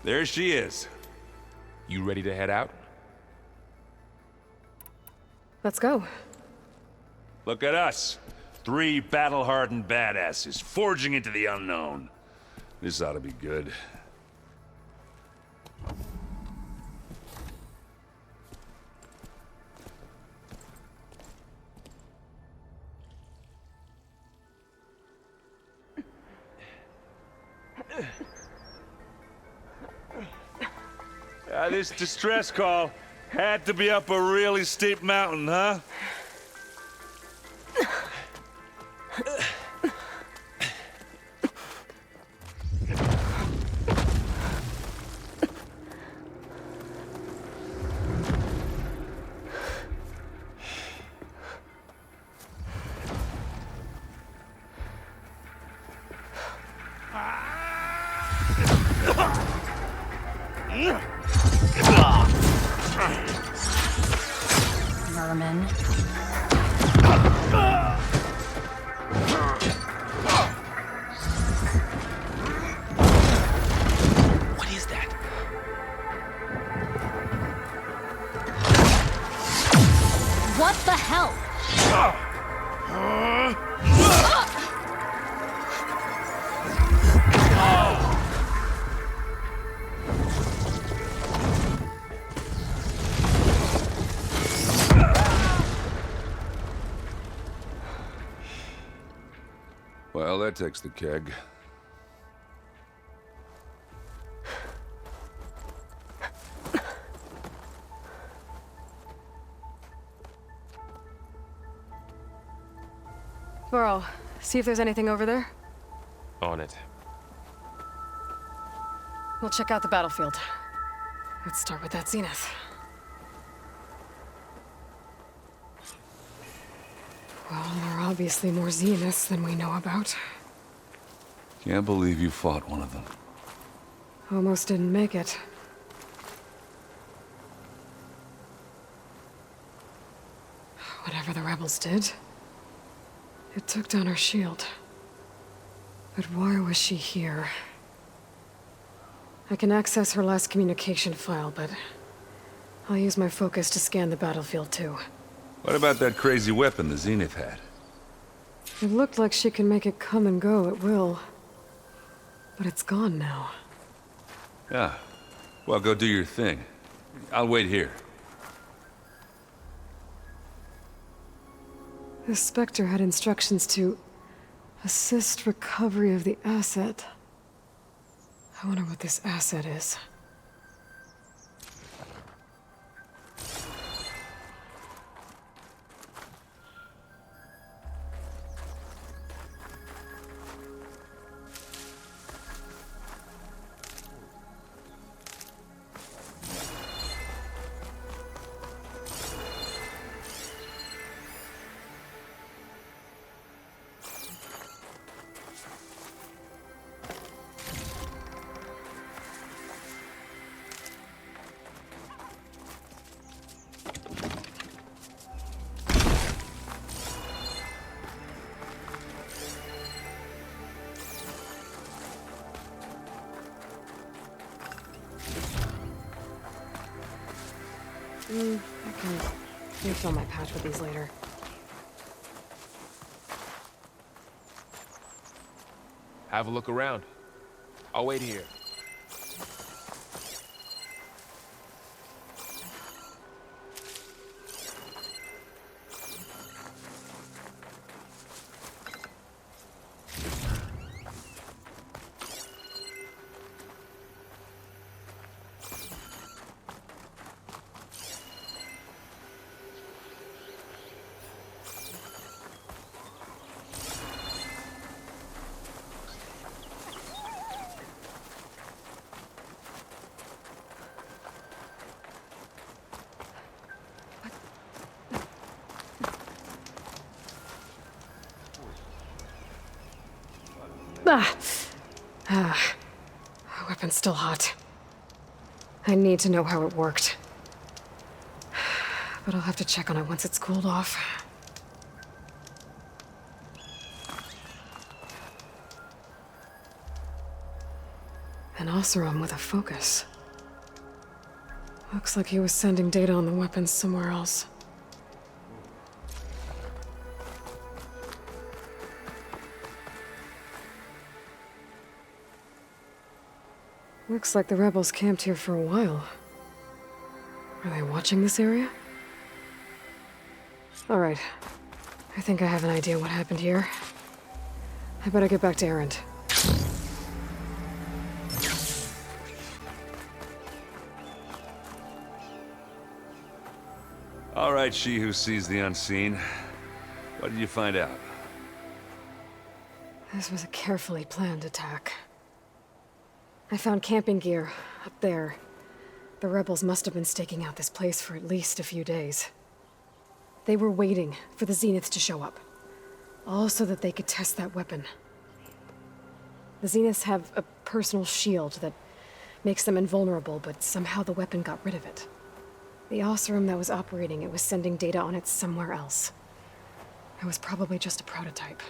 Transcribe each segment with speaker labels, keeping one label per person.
Speaker 1: There she is.
Speaker 2: You ready to head out?
Speaker 3: Let's go.
Speaker 1: Look at us. 3 battle-hardened badasses forging into the unknown. This ought to be good. This distress call had to be up a really steep mountain, huh?
Speaker 4: Vermin.
Speaker 2: What is that?
Speaker 4: What the hell?
Speaker 1: Well, that takes the keg.
Speaker 3: Burl, see if there's anything over there.
Speaker 2: On it.
Speaker 3: We'll check out the battlefield. Let's start with that zenith. Well, there are obviously more zeniths than we know about.
Speaker 1: Can't believe you fought one of them.
Speaker 3: Almost didn't make it. Whatever the rebels did, it took down her shield. But why was she here? I can access her last communication file, but I'll use my focus to scan the battlefield too.
Speaker 1: What about that crazy weapon the Zenith had?
Speaker 3: It looked like she can make it come and go at will. But it's gone now.
Speaker 1: Yeah. Well, go do your thing. I'll wait here.
Speaker 3: The Spectre had instructions to assist recovery of the asset. I wonder what this asset is. I can refill my pouch with these later.
Speaker 2: Have a look around. I'll wait here.
Speaker 3: Weapon's still hot. I need to know how it worked. But I'll have to check on it once it's cooled off. An Oseram with a focus. Looks like he was sending data on the weapons somewhere else. Looks like the rebels camped here for a while. Are they watching this area? Alright. I think I have an idea what happened here. I better get back to Erend.
Speaker 1: All right, she who sees the unseen. What did you find out?
Speaker 3: This was a carefully planned attack. I found camping gear up there. The rebels must have been staking out this place for at least a few days. They were waiting for the Zeniths to show up. All so that they could test that weapon. The Zeniths have a personal shield that makes them invulnerable, but somehow the weapon got rid of it. The Oseram that was operating it was sending data on it somewhere else. It was probably just a prototype.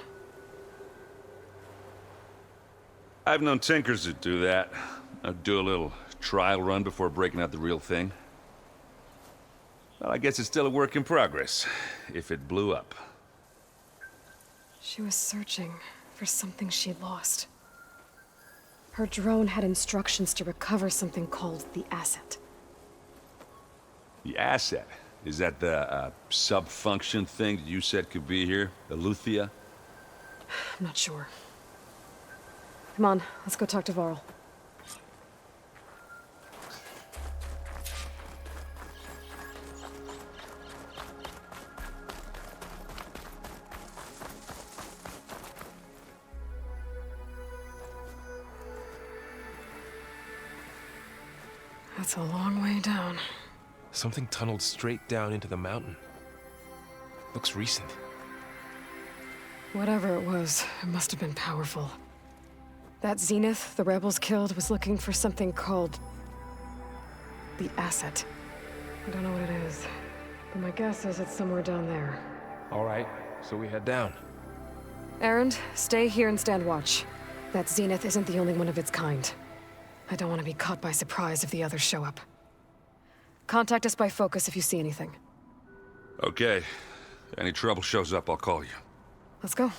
Speaker 1: I've known tinkers that do that. I'd do a little trial run before breaking out the real thing. Well, I guess it's still a work in progress, if it blew up.
Speaker 3: She was searching for something she'd lost. Her drone had instructions to recover something called the asset.
Speaker 1: The asset? Is that the sub-function thing that you said could be here? Eleuthia?
Speaker 3: I'm not sure. Come on, let's go talk to Varl. That's a long way down.
Speaker 2: Something tunneled straight down into the mountain. Looks recent.
Speaker 3: Whatever it was, it must have been powerful. That Zenith the rebels killed was looking for something called the asset. I don't know what it is, but my guess is it's somewhere down there.
Speaker 2: All right, so we head down.
Speaker 3: Erend, stay here and stand watch. That Zenith isn't the only one of its kind. I don't want to be caught by surprise if the others show up. Contact us by focus if you see anything.
Speaker 1: Okay. Any trouble shows up, I'll call you.
Speaker 3: Let's go.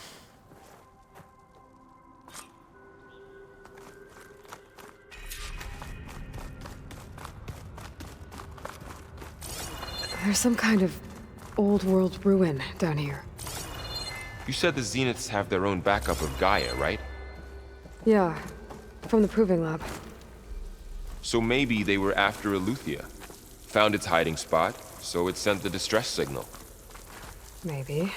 Speaker 3: There's some kind of old world ruin down here.
Speaker 2: You said the Zeniths have their own backup of Gaia, right?
Speaker 3: Yeah, from the proving lab.
Speaker 2: So maybe they were after Eleuthia. Found its hiding spot, so it sent the distress signal.
Speaker 3: Maybe.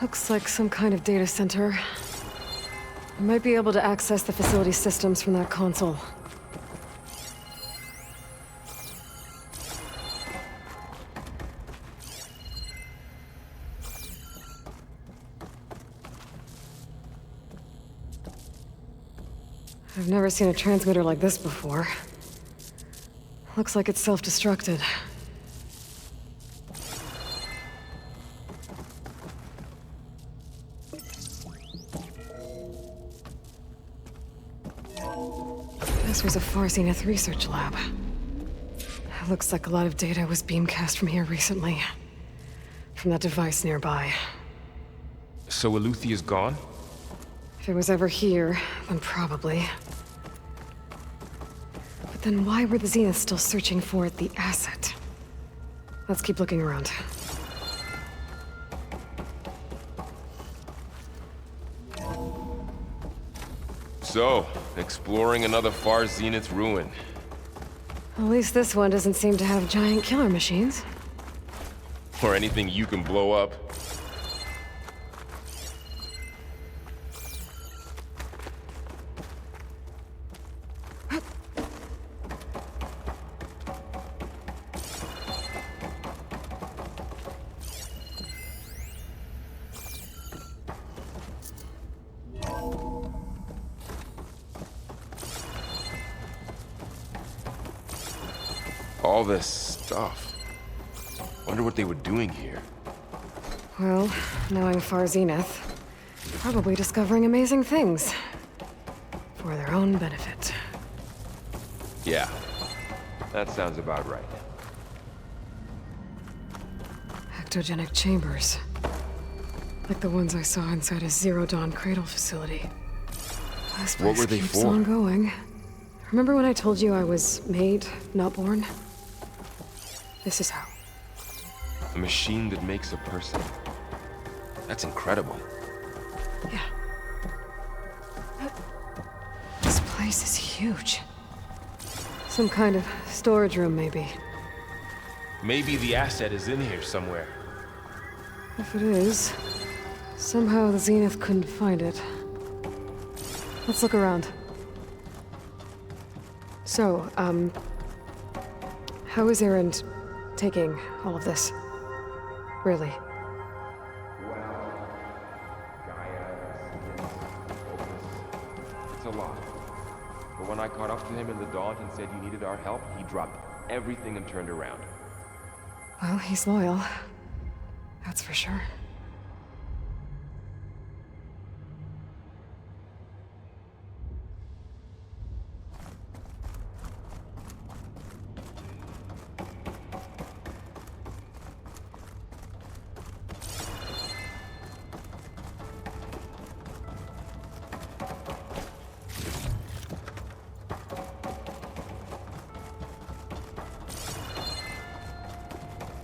Speaker 3: Looks like some kind of data center. I might be able to access the facility systems from that console. I've never seen a transmitter like this before. Looks like it's self-destructed. This was a Far Zenith research lab. It looks like a lot of data was beamcast from here recently. From that device nearby.
Speaker 2: So Eleuthia's gone?
Speaker 3: If it was ever here, then probably. But then why were the Zeniths still searching for the asset? Let's keep looking around.
Speaker 2: So, exploring another Far Zenith ruin.
Speaker 3: At least this one doesn't seem to have giant killer machines.
Speaker 2: Or anything you can blow up. all this stuff. Wonder what they were doing here.
Speaker 3: Well, knowing Far Zenith, probably discovering amazing things. For their own benefit.
Speaker 2: Yeah, that sounds about right.
Speaker 3: Ectogenic chambers. Like the ones I saw inside a Zero Dawn cradle facility. This place
Speaker 2: What were they
Speaker 3: keeps
Speaker 2: for?
Speaker 3: on going. Remember when I told you I was made, not born? This is how.
Speaker 2: A machine that makes a person. That's incredible.
Speaker 3: Yeah. This place is huge. Some kind of storage room, maybe.
Speaker 2: Maybe the asset is in here somewhere.
Speaker 3: If it is, somehow the Zenith couldn't find it. Let's look around. So, how is Erend taking all of this? Really?
Speaker 2: It's a lot. But when I caught up to him in the dawn and said you needed our help, he dropped everything and turned around.
Speaker 3: Well, he's loyal. That's for sure.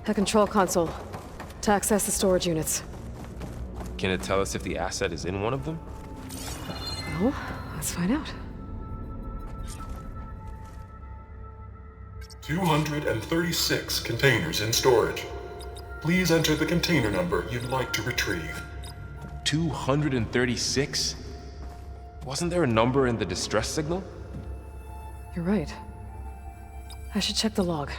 Speaker 3: A control console to access the storage units.
Speaker 2: Can it tell us if the asset is in one of them?
Speaker 3: Well, let's find out.
Speaker 5: 236 containers in storage. Please enter the container number you'd like to retrieve.
Speaker 2: 236? Wasn't there a number in the distress signal?
Speaker 3: You're right. I should check the log.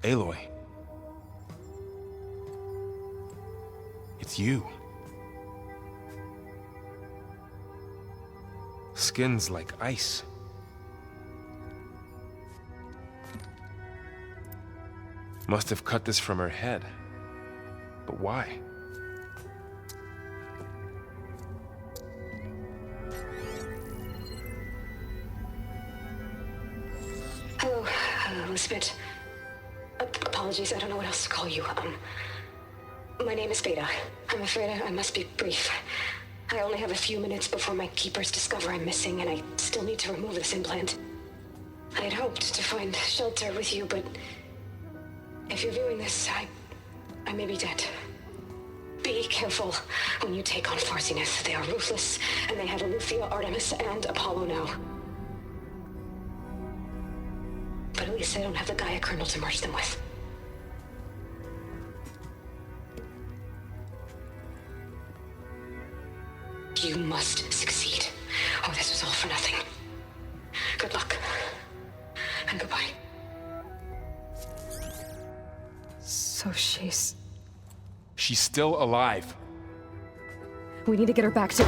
Speaker 2: Aloy. It's you. Skin's like ice. Must have cut this from her head. But why?
Speaker 3: Hello, Spit. Apologies, I don't know what else to call you. My name is Beta. I'm afraid I must be brief. I only have a few minutes before my keepers discover I'm missing, and I still need to remove this implant. I had hoped to find shelter with you, but if you're viewing this, I may be dead. Be careful when you take on Farsiness. They are ruthless, and they have Eleuthia, Artemis, and Apollo now. But at least I don't have the Gaia kernel to merge them with. You must succeed, or this was all for nothing. Good luck, and goodbye. So she's
Speaker 2: still alive.
Speaker 3: We need to get her back to...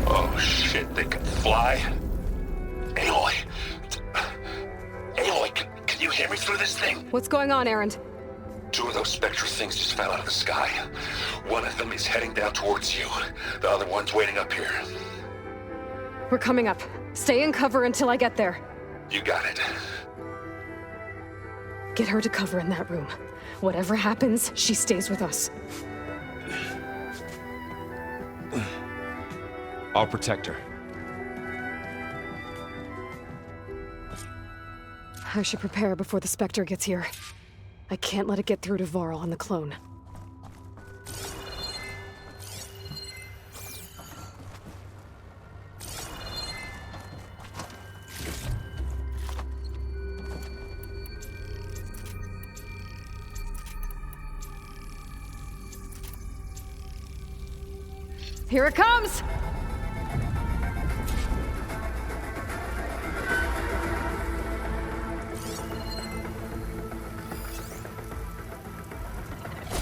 Speaker 1: Oh shit, they can fly? Aloy! Aloy, can you hear me through this thing?
Speaker 3: What's going on, Erend?
Speaker 1: 2 of those spectral things just fell out of the sky. One of them is heading down towards you. The other one's waiting up here.
Speaker 3: We're coming up. Stay in cover until I get there.
Speaker 1: You got it.
Speaker 3: Get her to cover in that room. Whatever happens, she stays with us.
Speaker 2: I'll protect her.
Speaker 3: I should prepare before the Spectre gets here. I can't let it get through to Varl and the clone. Here it comes!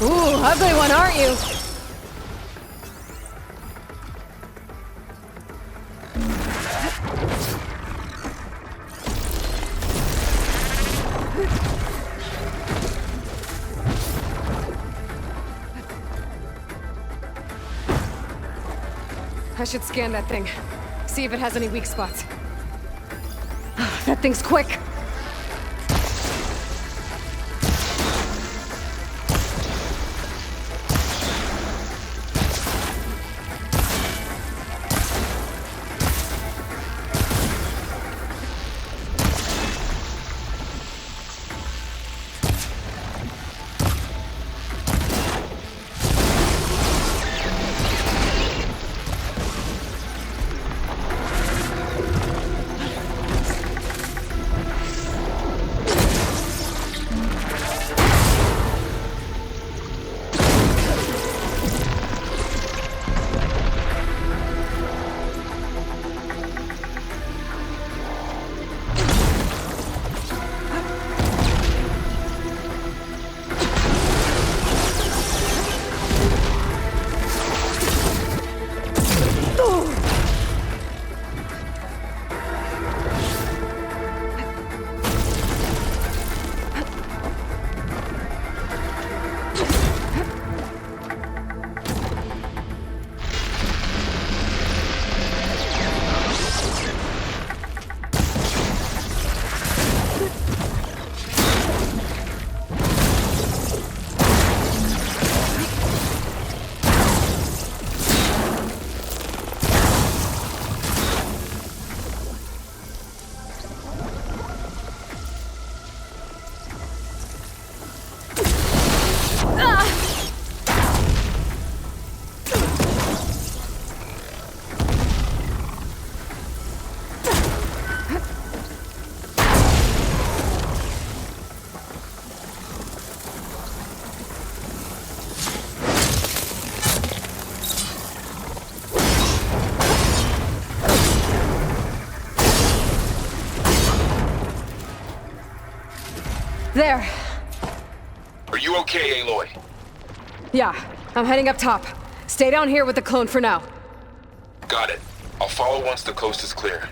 Speaker 3: Ooh, ugly one, aren't you? I should scan that thing. See if it has any weak spots. That thing's quick! There.
Speaker 2: Are you okay, Aloy?
Speaker 3: Yeah, I'm heading up top. Stay down here with the clone for now.
Speaker 2: Got it. I'll follow once the coast is clear.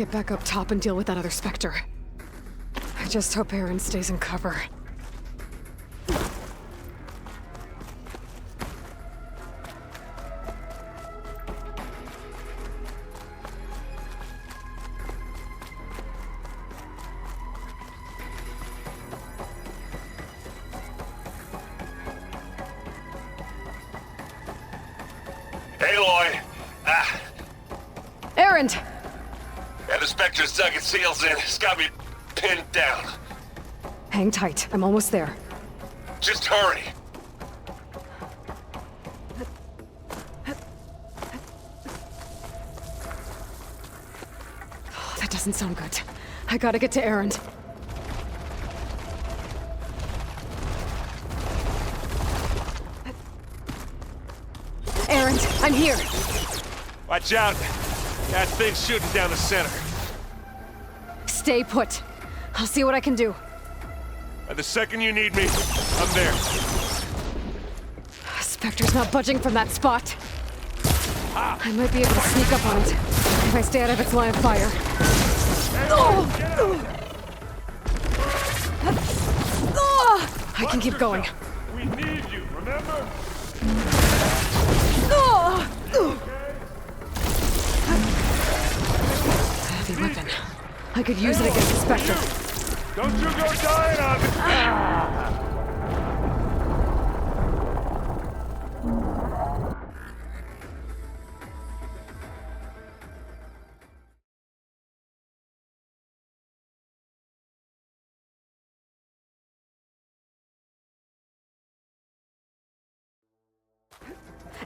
Speaker 3: get back up top and deal with that other Spectre. I just hope Aaron stays in cover.
Speaker 1: Aloy!
Speaker 3: Aaron!
Speaker 1: Yeah, the Spectre's dug its heels in. It's got me pinned down.
Speaker 3: Hang tight. I'm almost there.
Speaker 1: Just hurry.
Speaker 3: Oh, that doesn't sound good. I gotta get to Aaron. Aaron, I'm here.
Speaker 1: Watch out. That thing's shooting down the center.
Speaker 3: Stay put. I'll see what I can do.
Speaker 1: And the second you need me, I'm there.
Speaker 3: Spectre's not budging from that spot. I might be able to sneak up on it if I stay out of its line of fire. I can keep going.
Speaker 1: We need you, remember?
Speaker 3: Heavy weapon. I could use it against the Spectre.
Speaker 1: Don't you go dying on me!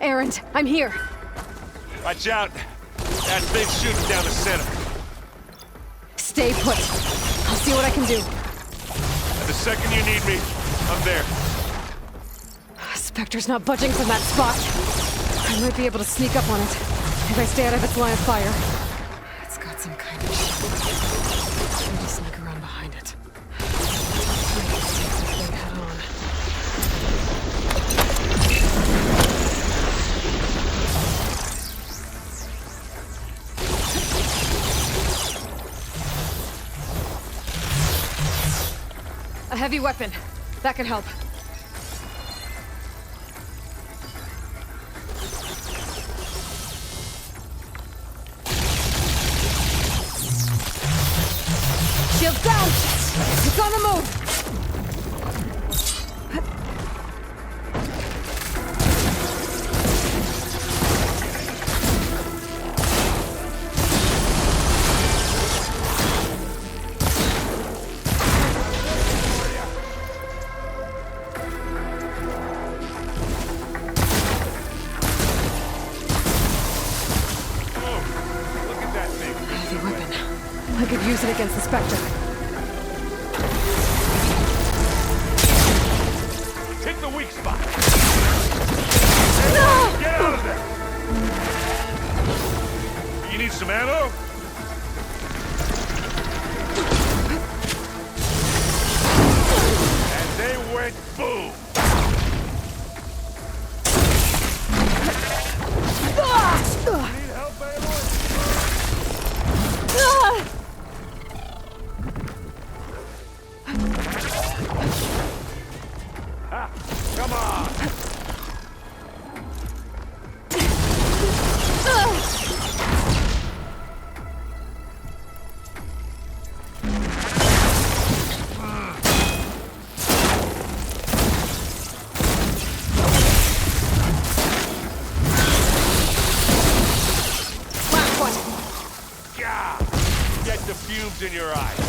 Speaker 3: Aaron, I'm here.
Speaker 1: Watch out. That thing's shooting down the center.
Speaker 3: Stay put. I'll see what I can do.
Speaker 1: And the second you need me, I'm there.
Speaker 3: Spectre's not budging from that spot. I might be able to sneak up on it if I stay out of its line of fire. It's got some kind of shield. Maybe sneak around behind it. Maybe see if the thing head on. A heavy weapon. That could help. Shield down! It's on the move! I could use it against the Spectre.
Speaker 1: Hit the weak spot.
Speaker 3: No!
Speaker 1: Get out of there. You need some ammo? And they went boom. Need help, Aloy? Come on!
Speaker 3: Last one!
Speaker 1: Yeah! Get the fumes in your eyes.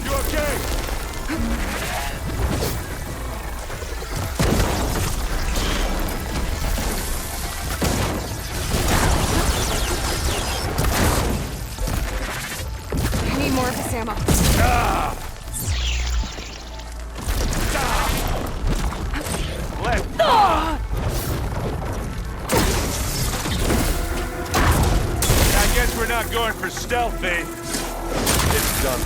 Speaker 1: You okay?
Speaker 3: I need more of this ammo.
Speaker 1: we're not going for stealth, eh?
Speaker 2: It's done.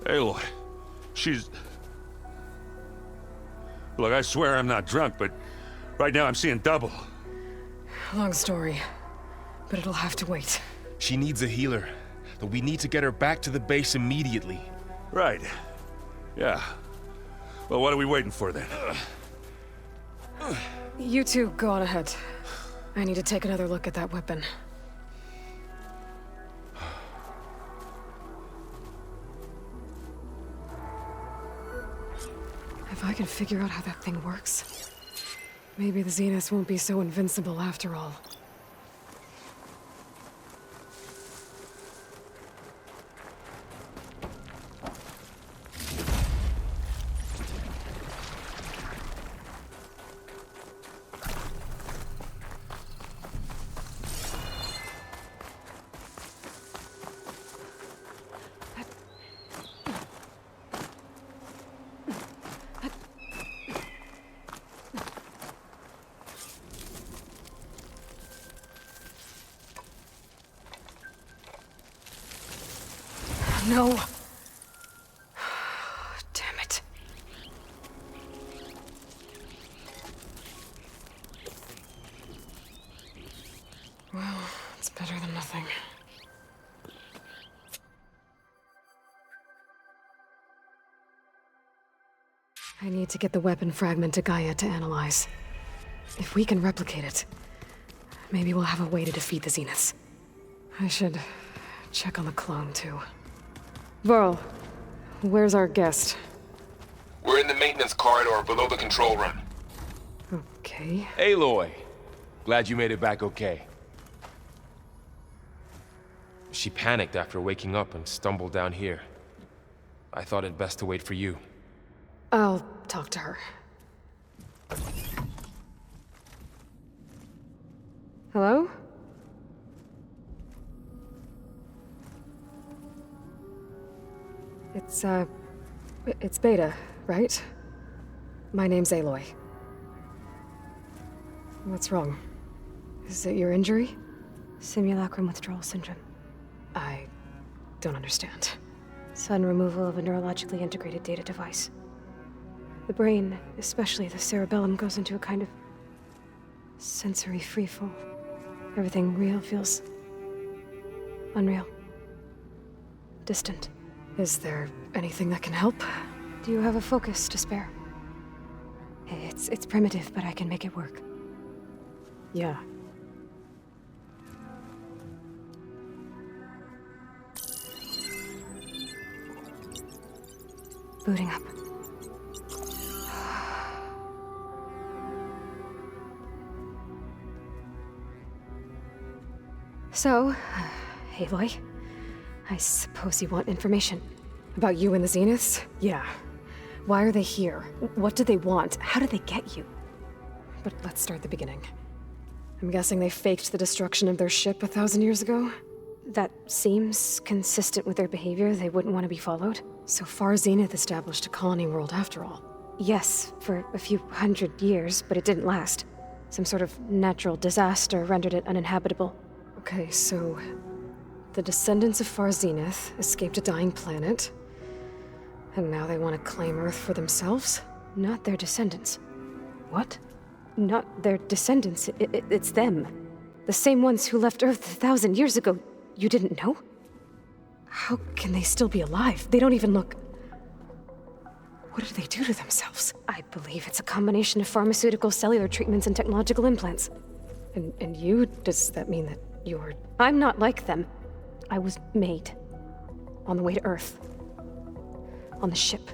Speaker 1: Aloy, she's... Look, I swear I'm not drunk, but right now I'm seeing double.
Speaker 3: Long story, but it'll have to wait.
Speaker 2: She needs a healer, but we need to get her back to the base immediately.
Speaker 1: Right. Yeah. Well, what are we waiting for then?
Speaker 3: You two go on ahead. I need to take another look at that weapon. If I can figure out how that thing works, maybe the Zeniths won't be so invincible after all. No. Damn it. Well, it's better than nothing. I need to get the weapon fragment to Gaia to analyze. If we can replicate it, maybe we'll have a way to defeat the Zeniths. I should check on the clone, too. Varl, where's our guest?
Speaker 2: We're in the maintenance corridor below the control room.
Speaker 3: Okay.
Speaker 2: Aloy, glad you made it back okay. She panicked after waking up and stumbled down here. I thought it best to wait for you.
Speaker 3: I'll talk to her. Hello? It's Beta, right? My name's Aloy. What's wrong? Is it your injury?
Speaker 6: Simulacrum withdrawal syndrome.
Speaker 3: I don't understand.
Speaker 6: Sudden removal of a neurologically integrated data device. The brain, especially the cerebellum, goes into a kind of sensory freefall. Everything real feels unreal. Distant.
Speaker 3: Is there anything that can help?
Speaker 6: Do you have a focus to spare? It's primitive, but I can make it work.
Speaker 3: Yeah.
Speaker 6: Booting up. So, Aloy, I suppose you want information.
Speaker 3: About you and the Zeniths? Yeah. Why are they here? What do they want? How did they get you? But let's start at the beginning. I'm guessing they faked the destruction of their ship 1,000 years ago?
Speaker 6: That seems consistent with their behavior. They wouldn't want to be followed.
Speaker 3: So far, Zenith established a colony world after all.
Speaker 6: Yes, for a few hundred years, but it didn't last. Some sort of natural disaster rendered it uninhabitable.
Speaker 3: Okay, so the descendants of Far Zenith escaped a dying planet, and now they want to claim Earth for themselves?
Speaker 6: Not their descendants.
Speaker 3: What?
Speaker 6: Not their descendants. It's them. The same ones who left Earth 1,000 years ago. You didn't know?
Speaker 3: How can they still be alive? They don't even look... What did they do to themselves?
Speaker 6: I believe it's a combination of pharmaceutical, cellular treatments, and technological implants.
Speaker 3: And you? Does that mean that you're...
Speaker 6: I'm not like them. I was made. On the way to Earth. On the ship.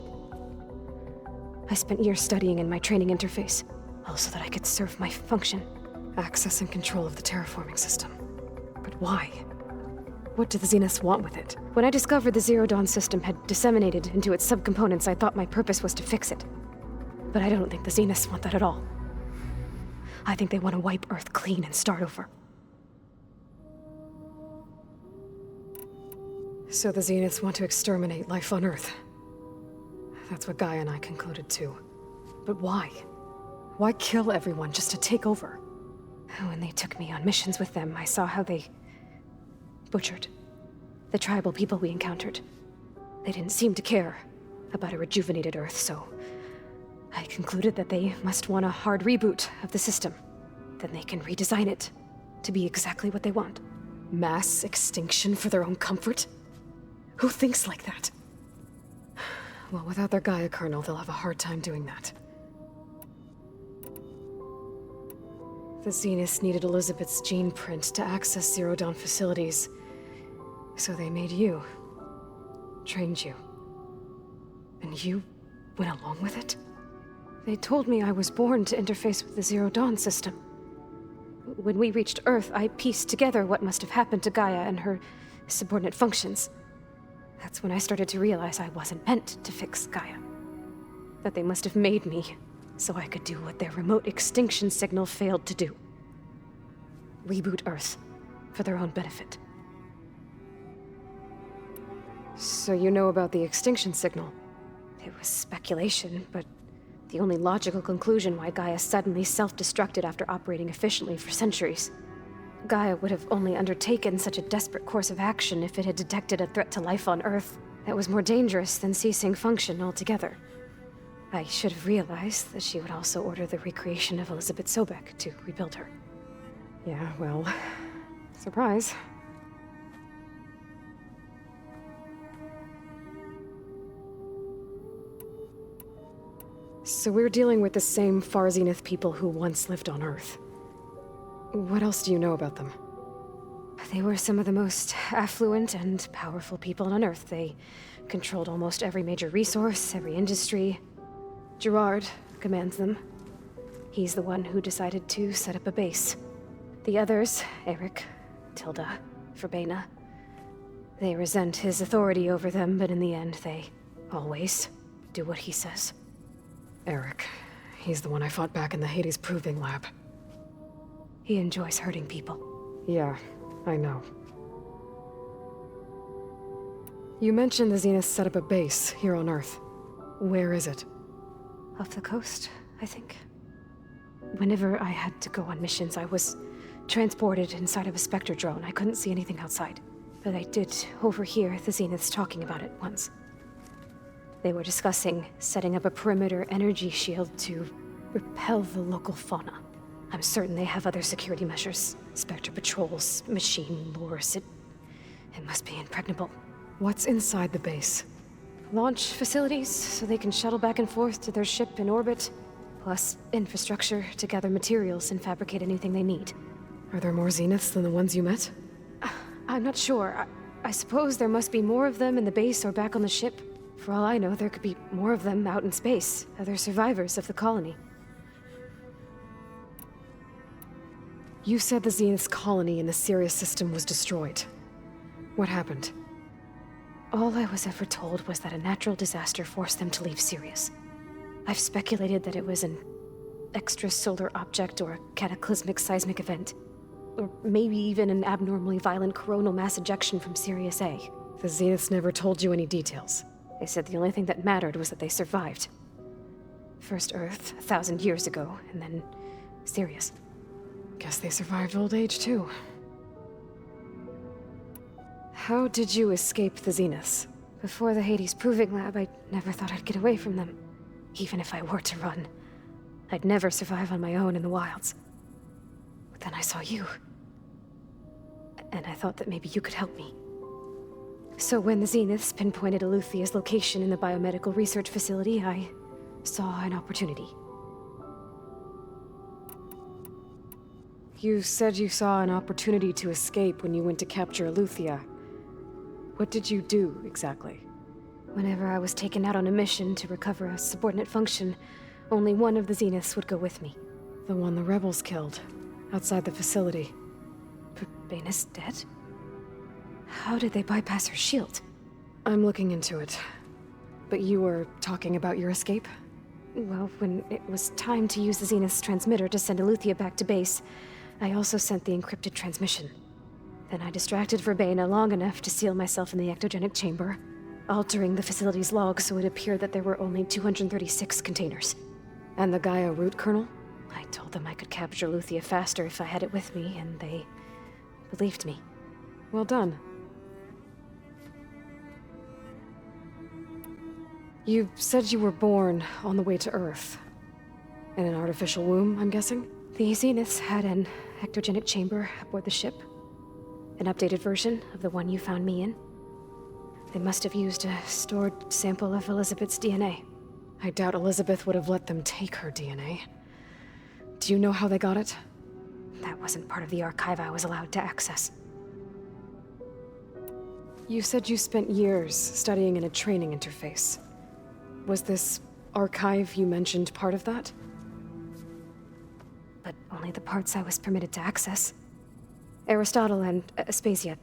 Speaker 6: I spent years studying in my training interface, all so that I could serve my function.
Speaker 3: Access and control of the terraforming system. But why? What do the Zeniths want with it?
Speaker 6: When I discovered the Zero Dawn system had disseminated into its subcomponents, I thought my purpose was to fix it. But I don't think the Zeniths want that at all. I think they want to wipe Earth clean and start over. So the Zeniths want to exterminate life on Earth. That's what Gaia and I concluded too. But why? Why kill everyone just to take over? When they took me on missions with them, I saw how they butchered the tribal people we encountered. They didn't seem to care about a rejuvenated Earth, so I concluded that they must want a hard reboot of the system. Then they can redesign it to be exactly what they want. Mass extinction for their own comfort? Who thinks like that? Well, without their Gaia kernel, they'll have a hard time doing that. The Zeniths needed Elizabeth's gene print to access Zero Dawn facilities. So they made you. Trained you. And you went along with it? They told me I was born to interface with the Zero Dawn system. When we reached Earth, I pieced together what must have happened to Gaia and her subordinate functions. That's when I started to realize I wasn't meant to fix Gaia. That they must have made me so I could do what their remote extinction signal failed to do. Reboot Earth for their own benefit. So you know about the extinction signal? It was speculation, but the only logical conclusion why Gaia suddenly self-destructed after operating efficiently for centuries. Gaia would have only undertaken such a desperate course of action if it had detected a threat to life on Earth that was more dangerous than ceasing function altogether. I should have realized that she would also order the recreation of Elizabeth Sobek to rebuild her. Yeah, well, surprise. So we're dealing with the same Far Zenith people who once lived on Earth. What else do you know about them? They were some of the most affluent and powerful people on Earth. They controlled almost every major resource, every industry. Gerard commands them. He's the one who decided to set up a base. The others, Eric, Tilda, Verbena, they resent his authority over them, but in the end, they always do what he says. Eric, he's the one I fought back in the Hades Proving Lab. He enjoys hurting people. Yeah, I know. You mentioned the Zeniths set up a base here on Earth. Where is it? Off the coast, I think. Whenever I had to go on missions, I was transported inside of a Spectre drone. I couldn't see anything outside. But I did overhear the Zeniths talking about it once. They were discussing setting up a perimeter energy shield to repel the local fauna. I'm certain they have other security measures. Spectre patrols, machine lures. It must be impregnable. What's inside the base? Launch facilities, so they can shuttle back and forth to their ship in orbit. Plus infrastructure to gather materials and fabricate anything they need. Are there more Zeniths than the ones you met? I'm not sure. I suppose there must be more of them in the base or back on the ship. For all I know, there could be more of them out in space, other survivors of the colony. You said the Zenith's colony in the Sirius system was destroyed. What happened? All I was ever told was that a natural disaster forced them to leave Sirius. I've speculated that it was an extrasolar object or a cataclysmic seismic event. Or maybe even an abnormally violent coronal mass ejection from Sirius A. The Zeniths never told you any details. They said the only thing that mattered was that they survived. First Earth, 1,000 years ago, and then Sirius. Guess they survived old age, too. How did you escape the Zeniths? Before the Hades Proving Lab, I never thought I'd get away from them. Even if I were to run, I'd never survive on my own in the wilds. But then I saw you. And I thought that maybe you could help me. So when the Zeniths pinpointed Eleuthia's location in the biomedical research facility, I saw an opportunity. You said you saw an opportunity to escape when you went to capture Eleuthia. What did you do, exactly? Whenever I was taken out on a mission to recover a subordinate function, only one of the Zeniths would go with me. The one the rebels killed, outside the facility. Verbena's dead? How did they bypass her shield? I'm looking into it. But you were talking about your escape? Well, when it was time to use the Zenith's transmitter to send Eleuthia back to base, I also sent the encrypted transmission. Then I distracted Verbena long enough to seal myself in the ectogenic chamber, altering the facility's log so it appeared that there were only 236 containers. And the Gaia root kernel? I told them I could capture Eleuthia faster if I had it with me, and they believed me. Well done. You said you were born on the way to Earth. In an artificial womb, I'm guessing? The Zeniths had an ectogenic chamber aboard the ship. An updated version of the one you found me in. They must have used a stored sample of Elizabeth's DNA. I doubt Elizabeth would have let them take her DNA. Do you know how they got it? That wasn't part of the archive I was allowed to access. You said you spent years studying in a training interface. Was this archive you mentioned part of that? But only the parts I was permitted to access. Aristotle and Aspasia,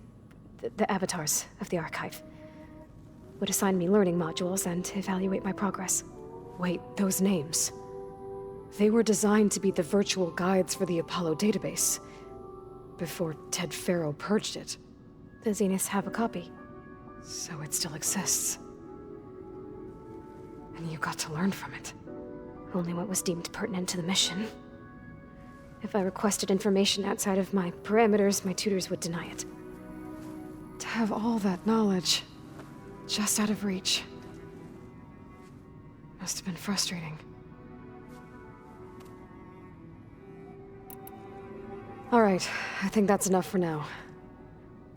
Speaker 6: the avatars of the archive, would assign me learning modules and evaluate my progress. Wait, those names. They were designed to be the virtual guides for the Apollo database, before Ted Faro purged it. The Zeniths have a copy, so it still exists. And you got to learn from it. Only what was deemed pertinent to the mission. If I requested information outside of my parameters, my tutors would deny it. To have all that knowledge, just out of reach, must have been frustrating. All right, I think that's enough for now.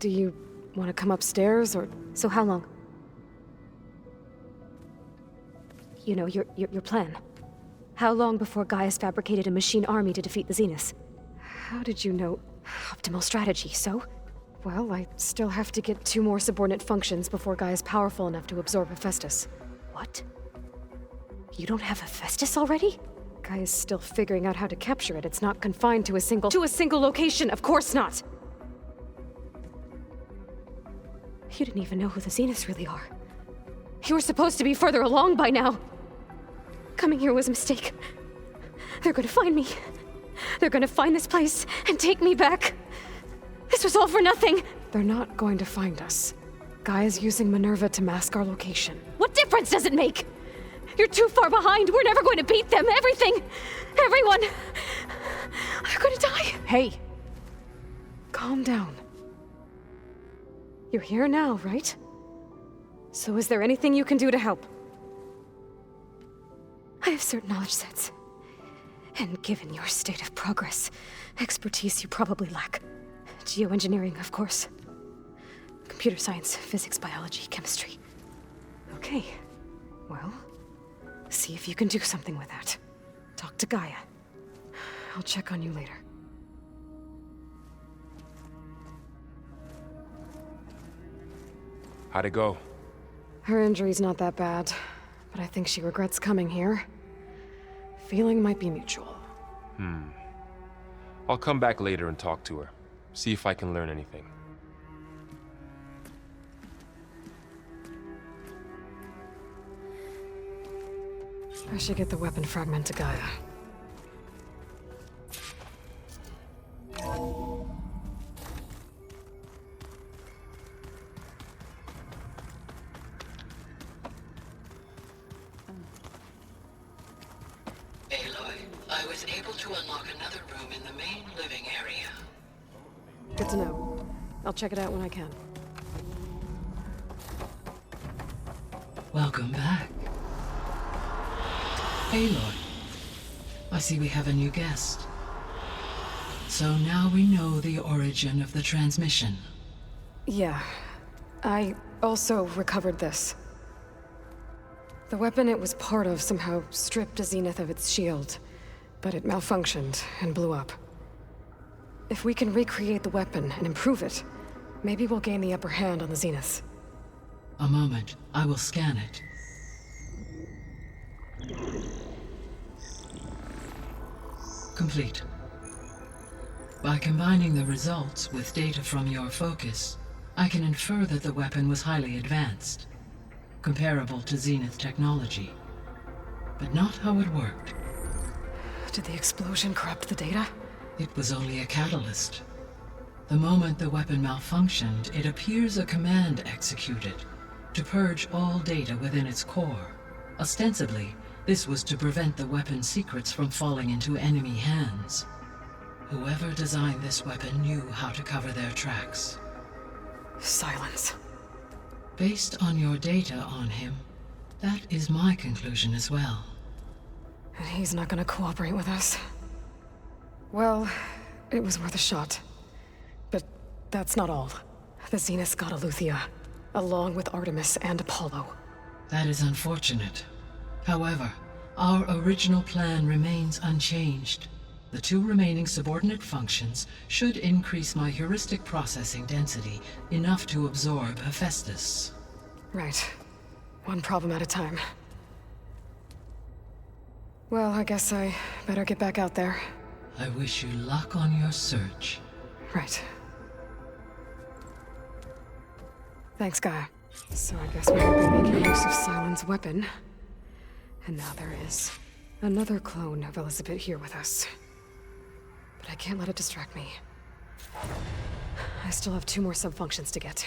Speaker 6: Do you want to come upstairs, or... So how long? You know, your plan. How long before Gaia's fabricated a machine army to defeat the Zeniths?
Speaker 3: How did you know?
Speaker 6: Optimal strategy, so?
Speaker 3: Well, I still have to get 2 more subordinate functions before Gaia's powerful enough to absorb Hephaestus.
Speaker 6: What? You don't have Hephaestus already?
Speaker 3: Gaia's still figuring out how to capture it. It's not confined to a single...
Speaker 6: To a single location, of course not! You didn't even know who the Zeniths really are. You were supposed to be further along by now. Coming here was a mistake. They're gonna find me. They're gonna find this place and take me back. This was all for nothing.
Speaker 3: They're not going to find us. Gaia's using Minerva to mask our location.
Speaker 6: What difference does it make? You're too far behind. We're never going to beat them. Everything. Everyone. They're gonna die.
Speaker 3: Hey. Calm down. You're here now, right? So is there anything you can do to help?
Speaker 6: I have certain knowledge sets. And given your state of progress, expertise you probably lack. Geoengineering, of course. Computer science, physics, biology, chemistry.
Speaker 3: Okay. Well, see if you can do something with that. Talk to Gaia. I'll check on you later.
Speaker 2: How'd it go?
Speaker 3: Her injury's not that bad, but I think she regrets coming here. Feeling might be mutual.
Speaker 2: I'll come back later and talk to her. See if I can learn anything.
Speaker 3: I should get the weapon fragment to Gaia.
Speaker 7: Aloy, I was able to unlock another room in the main living area.
Speaker 3: Good to know. I'll check it out when I can.
Speaker 7: Welcome back. Aloy, I see we have a new guest. So now we know the origin of the transmission.
Speaker 3: Yeah. I also recovered this. The weapon it was part of somehow stripped a Zenith of its shield, but it malfunctioned and blew up. If we can recreate the weapon and improve it, maybe we'll gain the upper hand on the Zeniths.
Speaker 7: A moment, I will scan it. Complete. By combining the results with data from your focus, I can infer that the weapon was highly advanced, comparable to Zenith technology. but not how it worked.
Speaker 3: Did the explosion corrupt the data?
Speaker 7: It was only a catalyst. The moment the weapon malfunctioned, it appears a command executed to purge all data within its core. Ostensibly, this was to prevent the weapon's secrets from falling into enemy hands. Whoever designed this weapon knew how to cover their tracks.
Speaker 3: Silence.
Speaker 7: Based on your data on him, that is my conclusion as well.
Speaker 3: And he's not gonna cooperate with us. Well, it was worth a shot. But that's not all. The Zeniths got Eleuthia, along with Artemis and Apollo.
Speaker 7: That is unfortunate. However, our original plan remains unchanged. The 2 remaining subordinate functions should increase my heuristic processing density enough to absorb Hephaestus.
Speaker 3: Right. One problem at a time. Well, I guess I better get back out there.
Speaker 7: I wish you luck on your search.
Speaker 3: Right. Thanks, Gaia. So I guess we will be making use of Silent's weapon. And now there is another clone of Elizabeth here with us. But I can't let it distract me. I still have 2 more sub-functions to get.